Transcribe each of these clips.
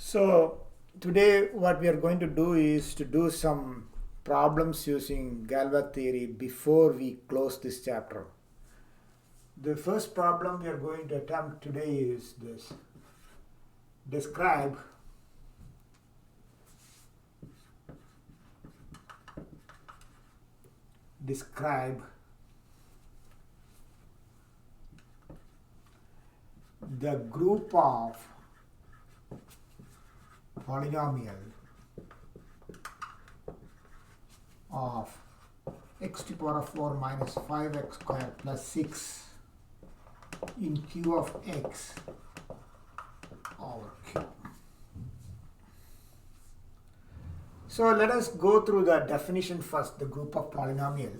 So today what we are going to do is to do some problems using Galois theory before we close this chapter. The first problem we are going to attempt today is this. Describe the group of polynomial of x to the power of 4 minus 5x squared plus 6 in q of x over q. So let us go through the definition first, the group of polynomial.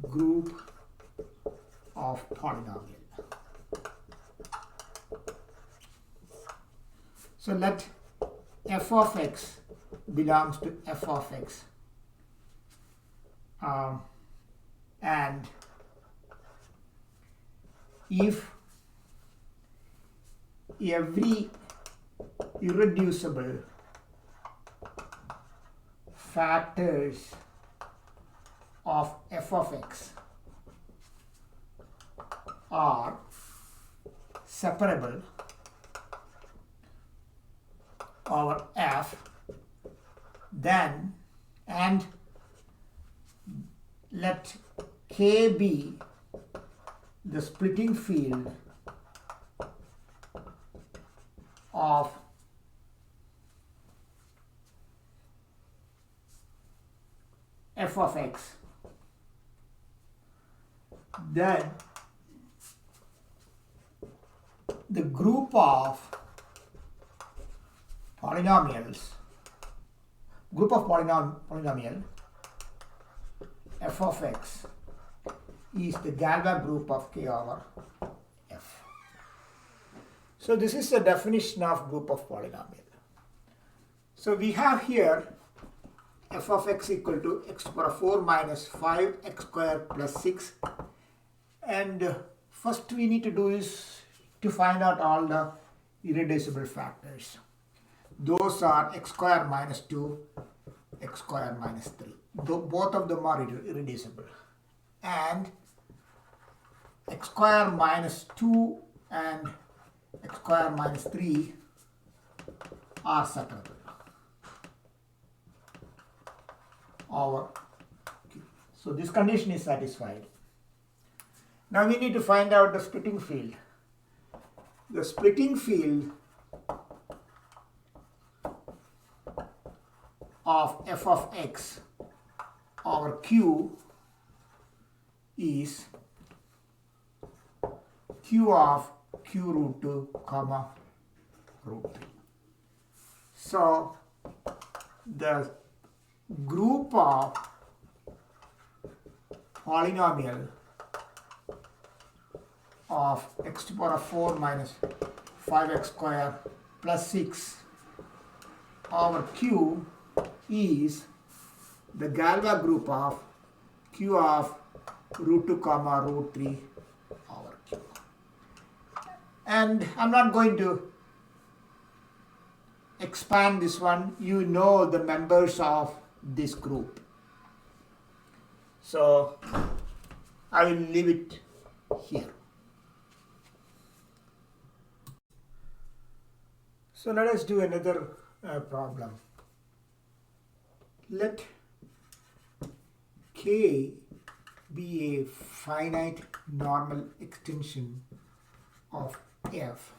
Group of polynomial. So let f of x belongs to f of x. And if every irreducible factors of f of x are separable over f, then and let K be the splitting field of f of x, then the group of polynomial f of x is the Galois group of K over f. So this is the definition of group of polynomial. So we have here f of x equal to x to the power of 4 minus 5x squared plus 6, and first we need to do is to find out all the irreducible factors. Those are x squared minus 2, x squared minus 3. Both of them are irreducible. And x squared minus 2 and x squared minus 3 are separable over q. So this condition is satisfied. Now we need to find out the splitting field. The splitting field of f of x over q is q of q root 2 comma root 3. So the group of polynomial of x to the power of 4 minus 5x squared plus 6 over q is the Galois group of q of root 2 comma root 3 over q. And I'm not going to expand this one. You know the members of this group. So I will leave it here. So let us do another problem. Let K be a finite normal extension of f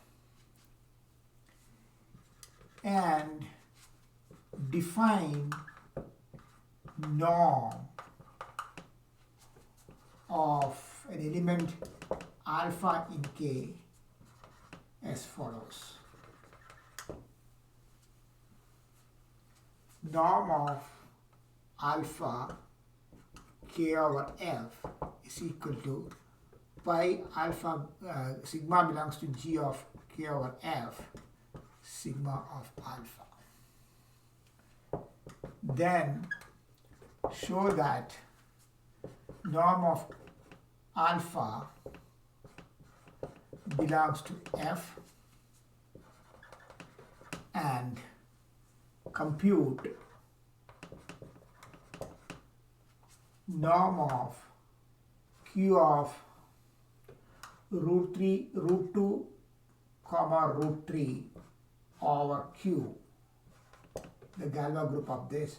and define norm of an element alpha in K as follows. Norm of alpha K over f is equal to pi alpha sigma belongs to g of K over f sigma of alpha. Then show that norm of alpha belongs to F and compute norm of Q of root 2 comma root 3 over Q, the Galois group of this,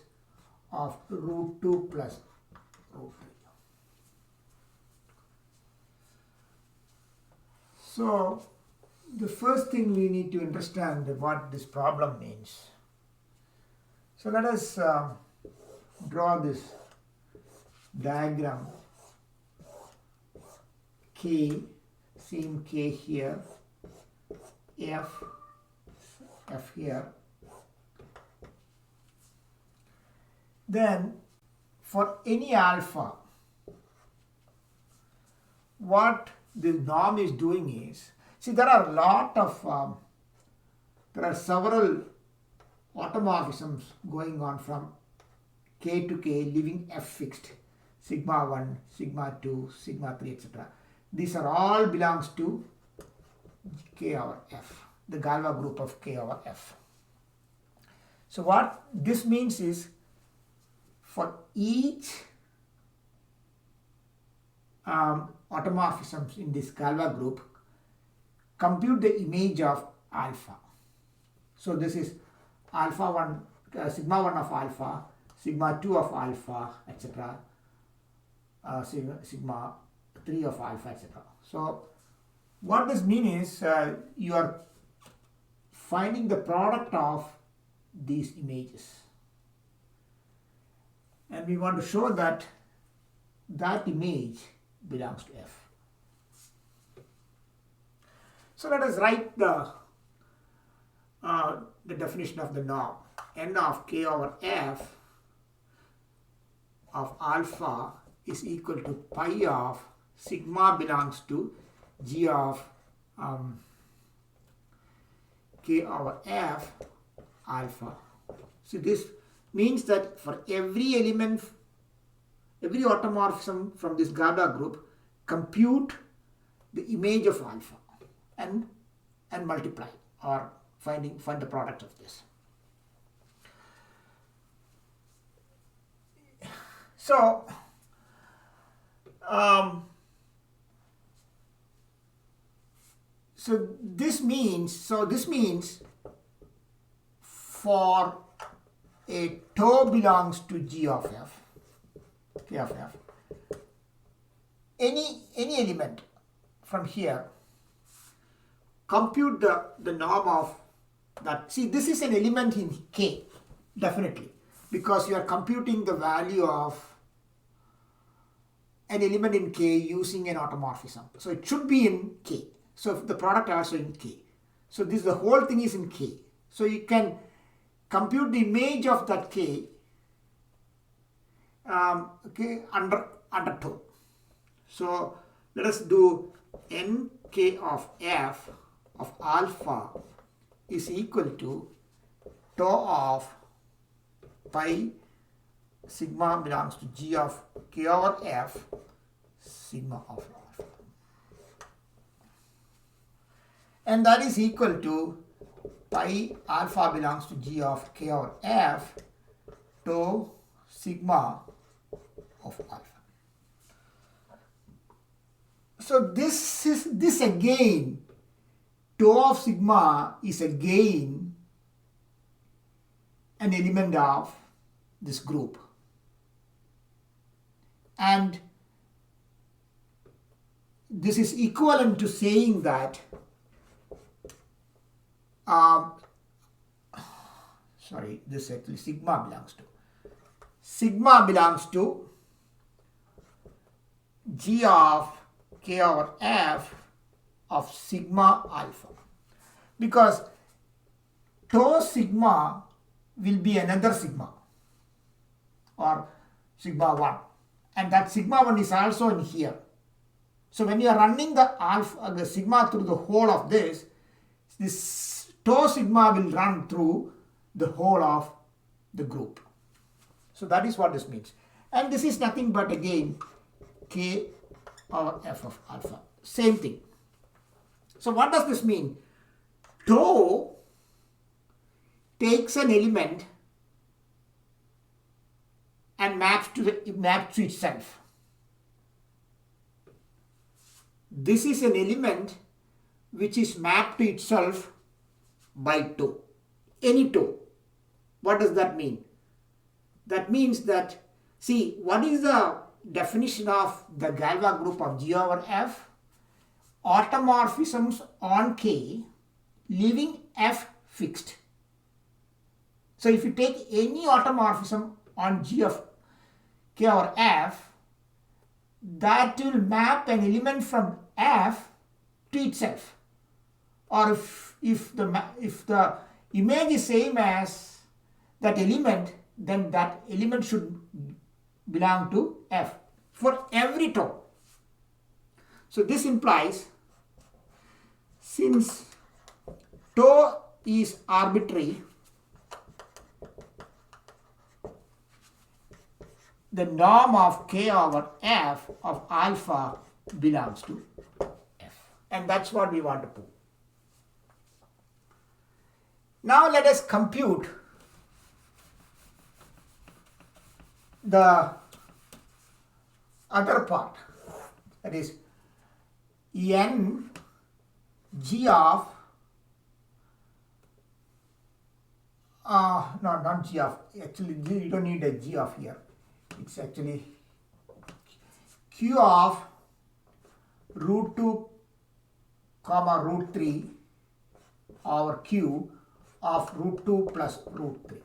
of root 2 plus root 3. So the first thing we need to understand what this problem means. So let us draw this diagram K, same K here, F here. Then for any alpha, what the norm is doing is, see, there are a lot of, there are several automorphisms going on from K to K, leaving F fixed, sigma 1, sigma 2, sigma 3, etc. These are all belongs to K over F, the Galois group of K over F. So what this means is, for each automorphisms in this Galois group, compute the image of alpha. So this is alpha 1, sigma 1 of alpha, sigma 2 of alpha, etc. Sigma 3 of alpha, etc. So what this means is you are finding the product of these images. And we want to show that that image belongs to F. So let us write the definition of the norm. N of K over F of alpha is equal to pi of sigma belongs to G of K over F alpha. So this means that for every element, every automorphism from this Galois group, compute the image of alpha and multiply or find the product of this. So this means for a tau belongs to G of F, K of F, any element from here, compute the norm of that. See, this is an element in K, definitely, because you are computing the value of an element in K using an automorphism. So it should be in K. So the product also in K. So the whole thing is in K. So you can compute the image of that K under tau. So let us do Nk of F of alpha is equal to tau of pi sigma belongs to G of K over F sigma of alpha. And that is equal to pi alpha belongs to G of K over F tau sigma of alpha. So this again, tau of sigma is again an element of this group. And this is equivalent to saying that this actually sigma belongs to G of K over F of sigma alpha, because tau sigma will be another sigma or sigma 1, and that sigma 1 is also in here. So when you are running the sigma through the whole of this tau sigma will run through the whole of the group. So that is what this means. And this is nothing but again K over F of alpha. Same thing. So what does this mean? Tau takes an element and maps to itself. This is an element which is mapped to itself by tau. Any tau. What does that mean? That means that, see, what is the definition of the Galois group of G over F? Automorphisms on K, leaving F fixed. So if you take any automorphism on G of K over F, that will map an element from F to itself. Or if the image is same as that element, then that element should belong to F for every tau. So this implies, since tau is arbitrary, the norm of K over F of alpha belongs to F. And that's what we want to prove. Now let us compute the other part, that is n g of not g of, actually you don't need a g of here, it's actually q of root 2 comma root 3 over q of root 2 plus root 3.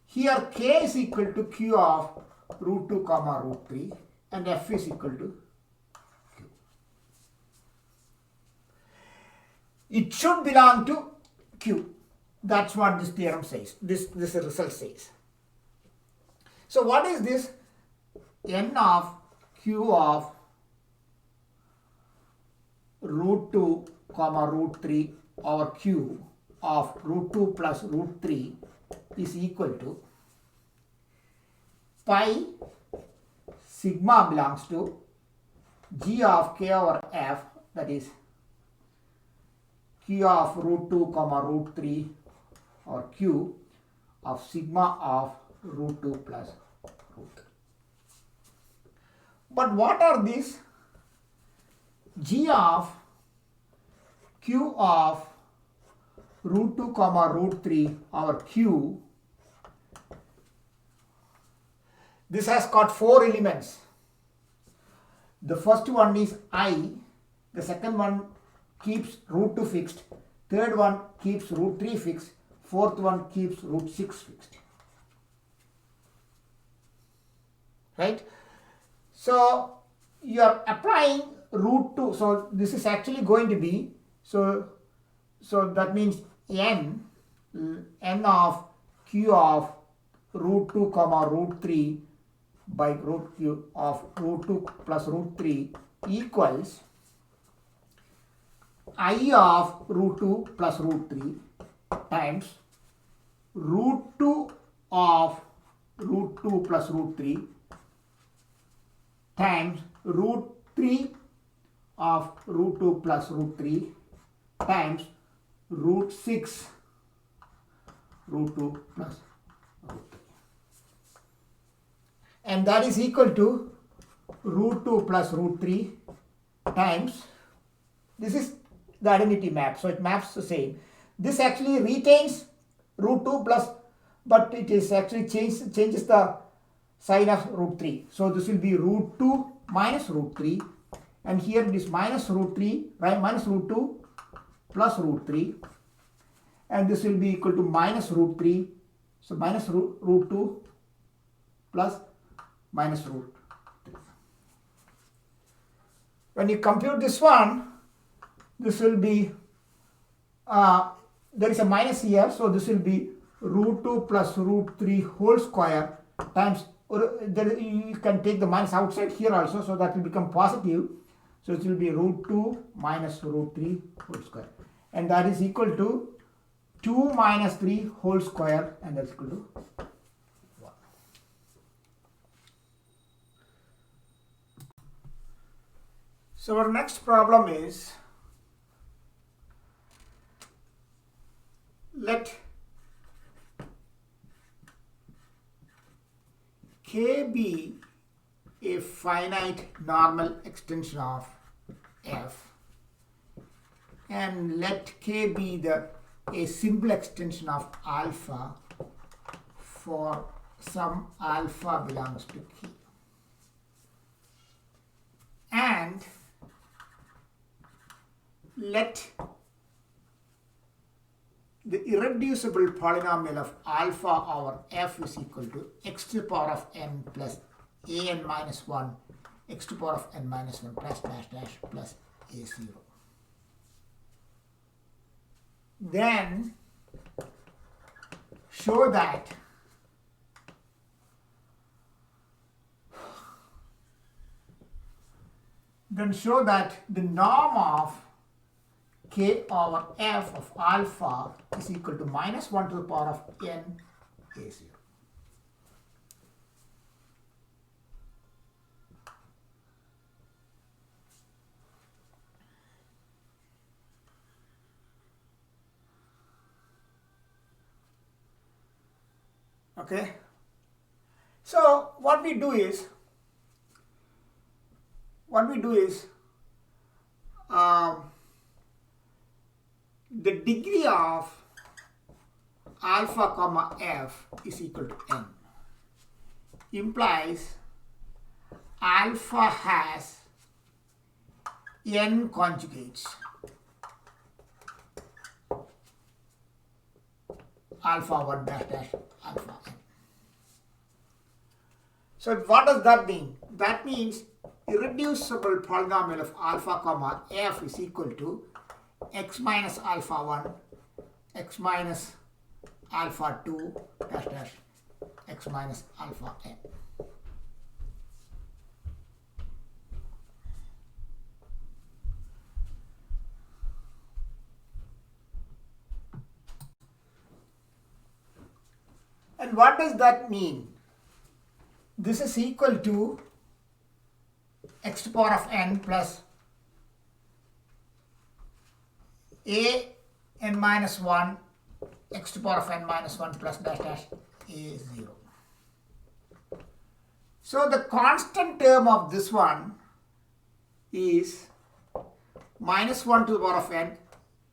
Here k is equal to q of root 2 comma root 3 and f is equal to q. It should belong to q. That's what this theorem says. This result says. So what is this? N of q of root 2 comma root 3 over q of root 2 plus root 3 is equal to pi sigma belongs to g of k over f, that is q of root 2 comma root 3 or q of sigma of root 2 plus root 3. But what are these? G of q of root 2 comma root 3 over q, this has got 4 elements. The first one is I, the second one keeps root 2 fixed, third one keeps root 3 fixed, fourth one keeps root 6 fixed. Right? So you are applying root 2, so this is actually going to be, so that means n of q of root 2 comma root 3 by root q of root 2 plus root 3 equals I of root 2 plus root 3 times root 2 of root 2 plus root 3 times root 3 of root 2 plus root 3 times root 6 root 2 plus root 3. And that is equal to root 2 plus root 3 times, this is the identity map, so it maps the same. This actually retains root 2 plus, but it is actually changes the sign of root 3. So this will be root 2 minus root 3, and here it is minus root 3, right, minus root 2 plus root 3, and this will be equal to minus root 3, so minus root 2 plus minus root 3. When you compute this one, this will be, there is a minus here, so this will be root 2 plus root 3 whole square times, or you can take the minus outside here also, so that will become positive. So it will be root 2 minus root 3 whole square, and that is equal to 2 minus 3 whole square, and that's equal to 1. So our next problem is let K be a finite normal extension of F, and let K be a simple extension of alpha for some alpha belongs to K. And let the irreducible polynomial of alpha over F is equal to x to the power of n plus a n minus 1, x to the power of n minus 1 plus dash dash plus a0. Then show that the norm of K over F of alpha is equal to minus 1 to the power of n a0. Okay. So what we do is the degree of alpha comma f is equal to n implies alpha has n conjugates. Alpha 1 dash dash alpha n. So what does that mean? That means irreducible polynomial of alpha comma f is equal to x minus alpha 1, x minus alpha 2 dash dash x minus alpha n. And what does that mean? This is equal to x to the power of n plus a n minus 1 x to the power of n minus 1 plus dash dash a0. So the constant term of this one is minus 1 to the power of n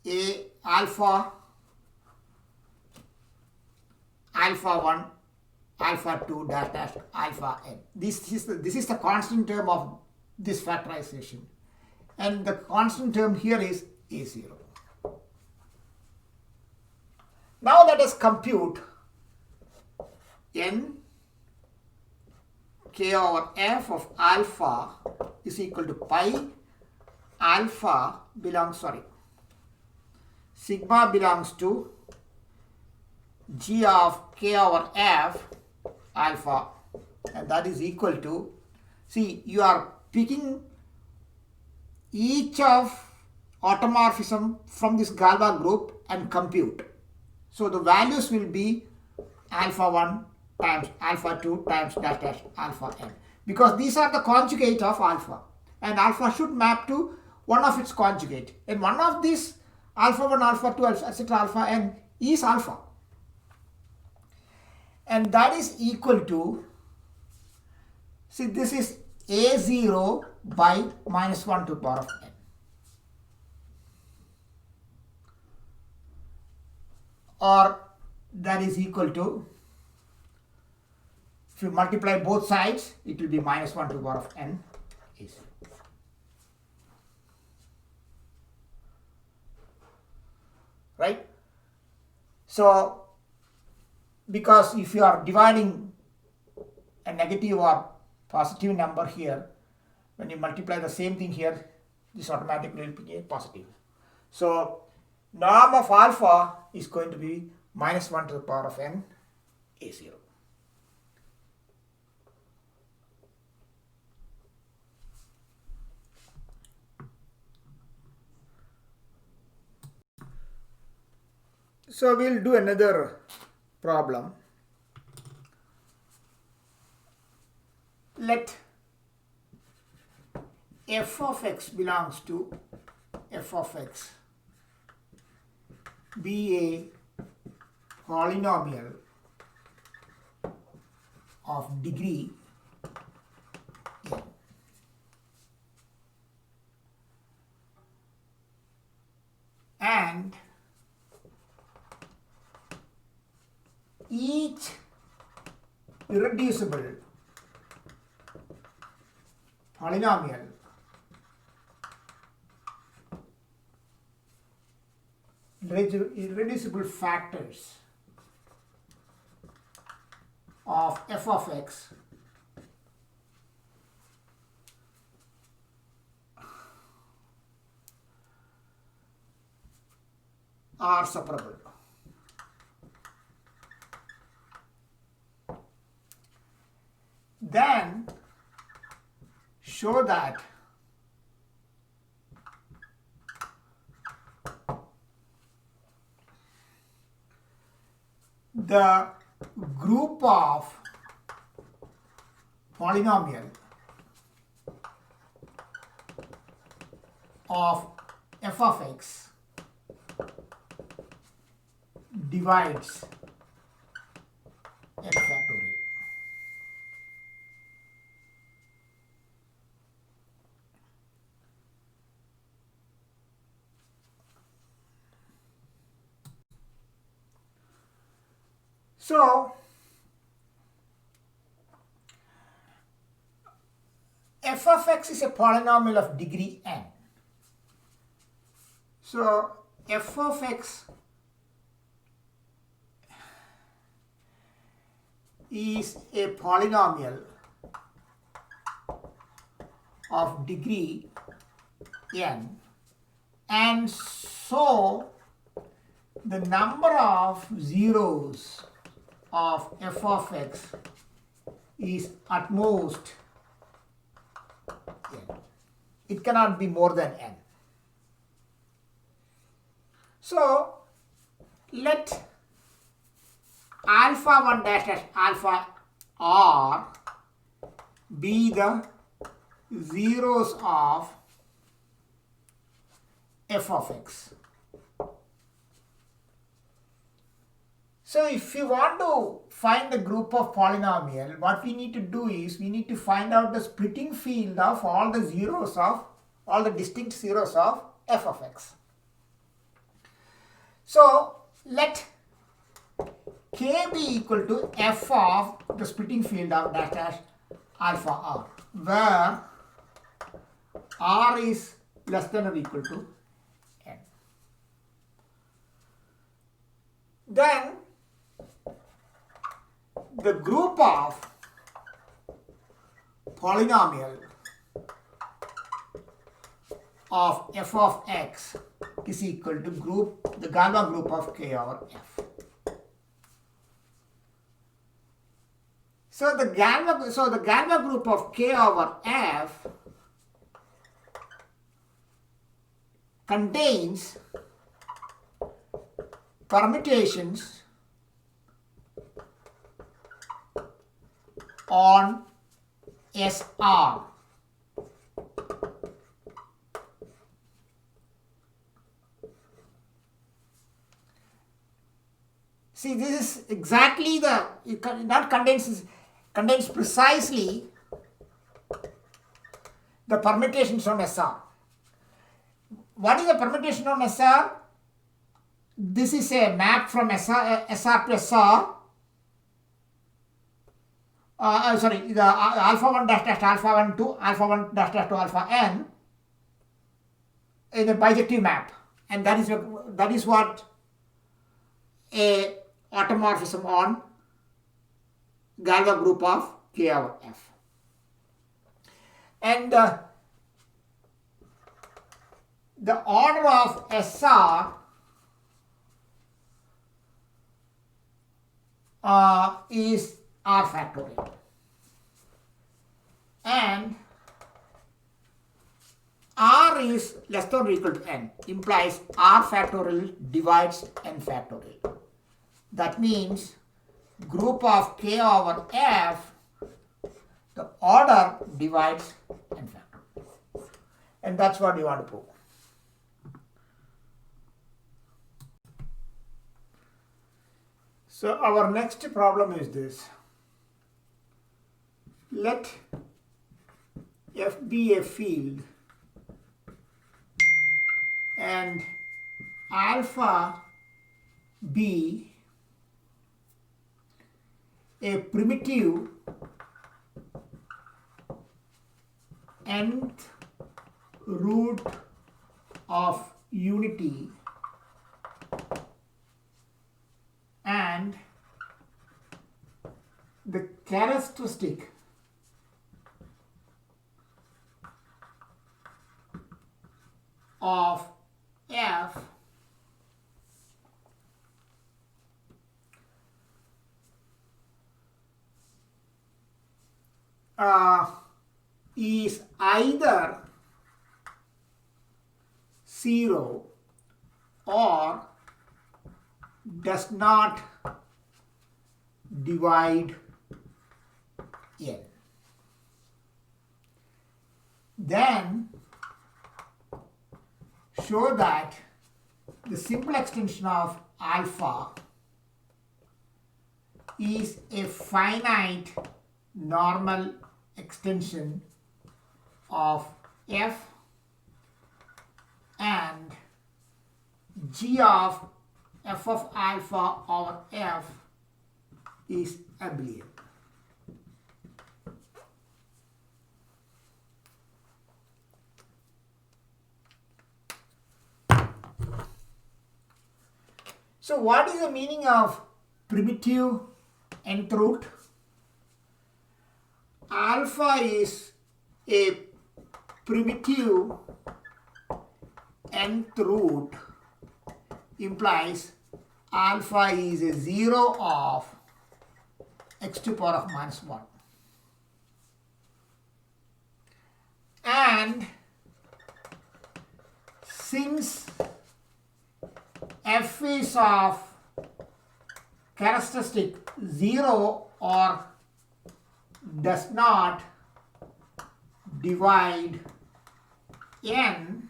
a alpha 1 alpha 2 dash dash alpha n. This is the constant term of this factorization, and the constant term here is a0. Now let us compute n k over f of alpha is equal to pi alpha belongs, sigma belongs to g of k over f alpha, and that is equal to, see, you are picking each of automorphism from this Galois group and compute. So the values will be alpha 1 times alpha 2 times dash dash alpha n, because these are the conjugate of alpha, and alpha should map to one of its conjugate, and one of these alpha 1, alpha 2, etc. alpha n is alpha, and that is equal to, see, this is a0 by minus 1 to the power of n, or that is equal to, if you multiply both sides, it will be minus 1 to the power of n a0. Right? So, because if you are dividing a negative or positive number here, when you multiply the same thing here, this automatically will be a positive. So norm of alpha is going to be minus 1 to the power of n a0. So we'll do another problem. Let f of x belongs to f of x be a polynomial of degree n. And each irreducible polynomial irreducible factors of f of x are separable. Then show that the group of polynomial of f of x divides n factorial. So f of x is a polynomial of degree n. So f of x is a polynomial of degree n, and so the number of zeros of f of x is at most n. It cannot be more than n. So let alpha 1 dash dash alpha r be the zeros of f of x. So if you want to find the group of polynomial, what we need to do is we need to find out the splitting field of all the zeros of all the distinct zeros of f of x. So let k be equal to f of the splitting field of dash dash alpha r, where r is less than or equal to n. Then the group of polynomial of f of x is equal to the Galois group of k over f. So the Galois group of k over f contains permutations on SR. See, this is exactly contains precisely the permutations on SR. What is the permutation on SR? This is a map from SR to SR. The alpha 1 dash dash alpha 1 to alpha 1 dash dash to alpha n in a bijective map, and that is what a automorphism on Galois group of k over f. And the order of SR is r factorial, and r is less than or equal to n, implies r factorial divides n factorial. That means group of k over f, the order divides n factorial, and that's what you want to prove. So our next problem is this. Let F be a field and alpha be a primitive nth root of unity and the characteristic of F is either 0 or does not divide n. Then show that the simple extension of alpha is a finite normal extension of F and G of f of alpha over F is abelian. So what is the meaning of primitive nth root? Alpha is a primitive nth root implies alpha is a 0 of x to the power of minus 1. And since f is of characteristic 0 or does not divide n,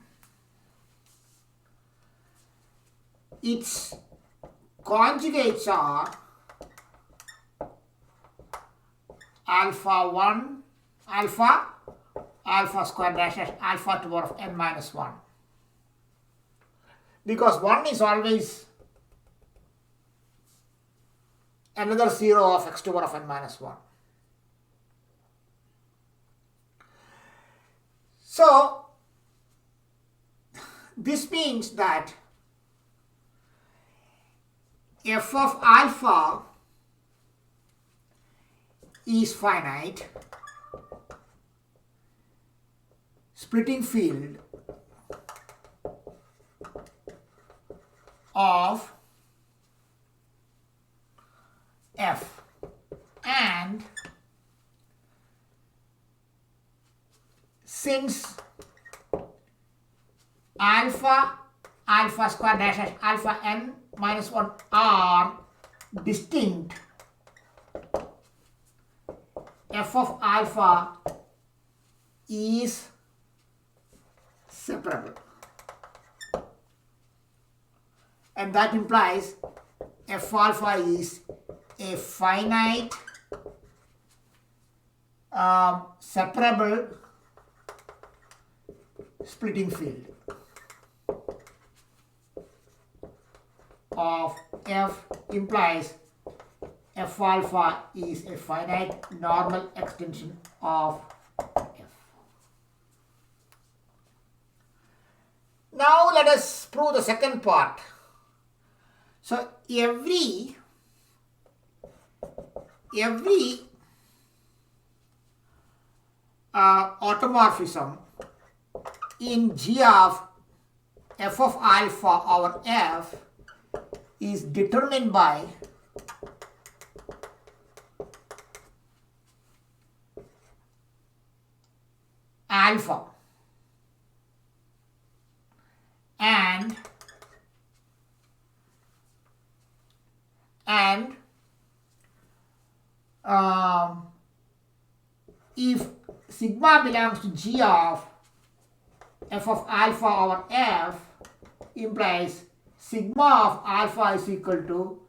its conjugates are alpha 1, alpha square dash alpha to the power of n minus 1. Because 1 is always another 0 of x to the power of n minus 1. So, this means that f of alpha is finite, splitting field of F, and since alpha square dash alpha n minus 1 are distinct, f of alpha is separable, and that implies f alpha is a finite separable splitting field of F implies f alpha is a finite normal extension of F. Now let us prove the second part. So every automorphism in G of f of alpha over F is determined by alpha and if sigma belongs to G of f of alpha over F implies sigma of alpha is equal to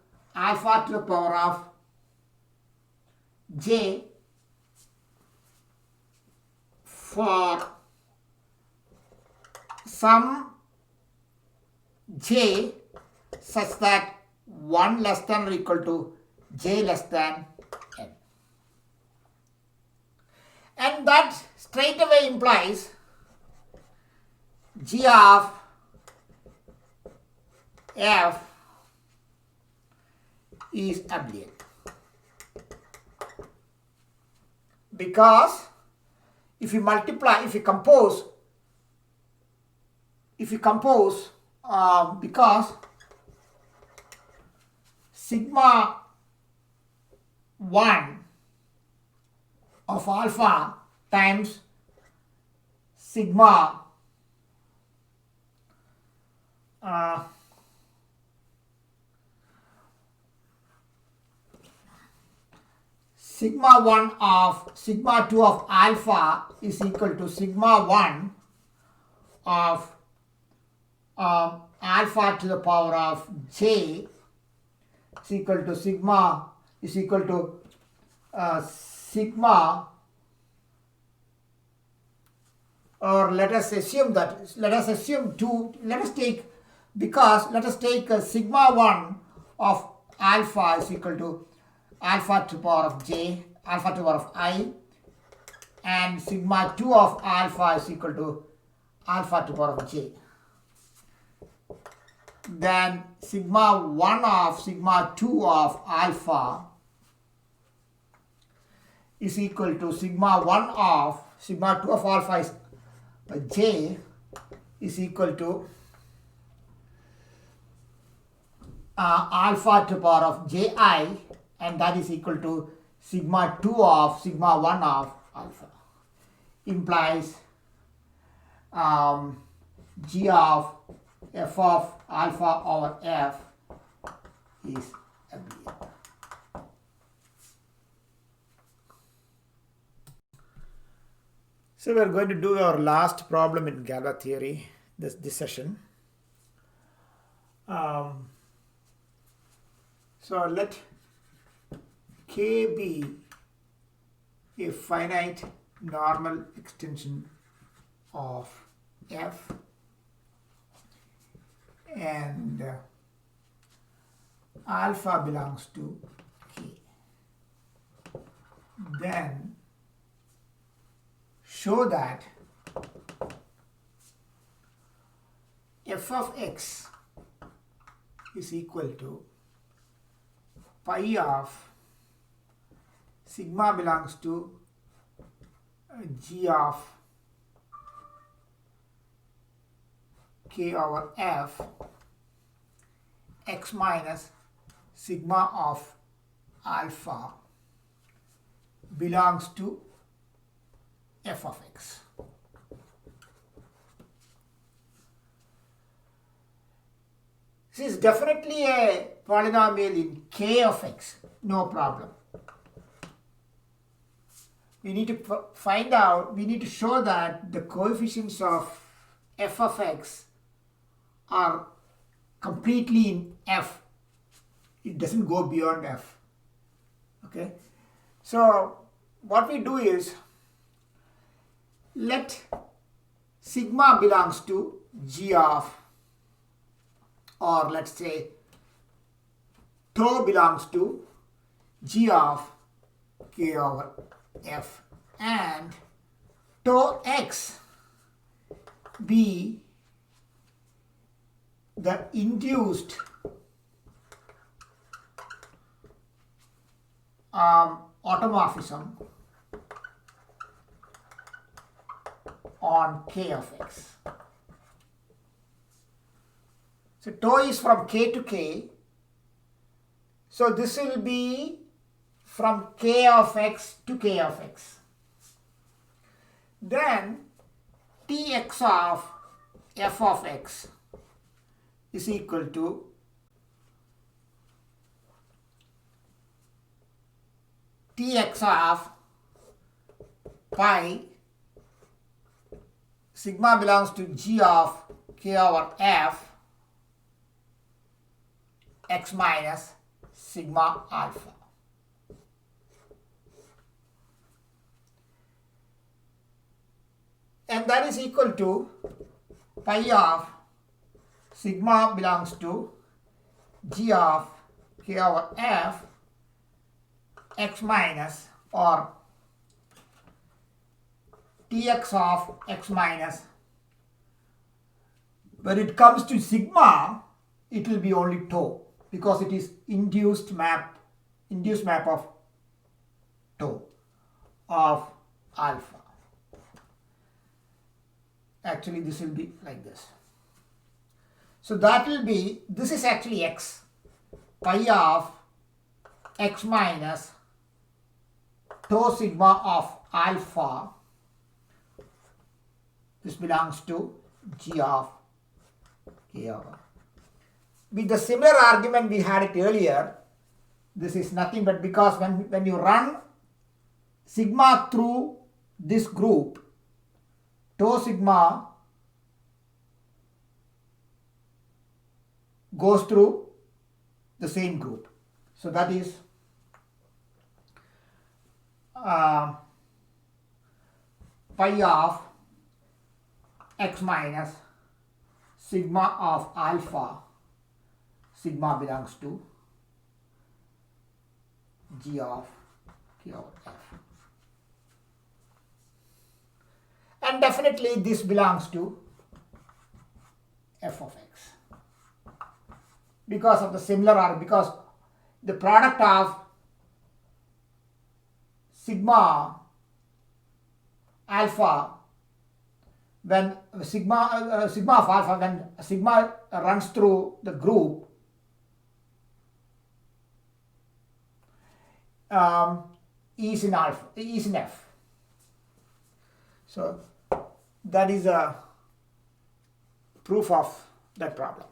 alpha to the power of j for some j such that 1 less than or equal to j less than n. And that straight away implies g of f is abelian, because if you compose because sigma 1 of alpha times sigma sigma 1 of sigma 2 of alpha is equal to sigma 1 of alpha to the power of j is equal to sigma or let us take sigma 1 of alpha is equal to alpha to the power of j, alpha to the power of I, and sigma 2 of alpha is equal to alpha to the power of j. Then sigma 1 of sigma 2 of alpha is equal to sigma 1 of sigma 2 of alpha is j is equal to alpha to the power of ji, and that is equal to sigma 2 of sigma 1 of alpha, implies g of f of alpha over f is abelian. So we are going to do our last problem in Galois theory this session. So let K be a finite normal extension of f, and alpha belongs to K. Then show that f of x is equal to pi of sigma belongs to g of k over f x minus sigma of alpha belongs to f of x. This is definitely a polynomial in k of x, no problem. We need to show that the coefficients of f of x are completely in f. It doesn't go beyond f. Okay? So what we do is, let sigma belongs to g of, or let's say tau belongs to g of k over f, and tau x be the induced automorphism on k of x. So tau is from k to k. So this will be from k of x to k of x. Then tx of f of x is equal to tx of pi sigma belongs to g of k over f x minus sigma alpha. And that is equal to pi of sigma belongs to g of k over f x minus or tx of x minus. When it comes to sigma, it will be only tau because it is induced map of tau of alpha. Actually, this will be like this. So that will be, this is actually x, pi of x minus tau sigma of alpha. This belongs to g of k over. With the similar argument we had it earlier, this is nothing but because when you run sigma through this group, tau sigma goes through the same group. So that is pi of x minus sigma of alpha. Sigma belongs to g of k over f. And definitely this belongs to f of x. Because of the similar, because the product of sigma alpha, when sigma of alpha, when sigma runs through the group, is in alpha, is in f. So that is a proof of that problem.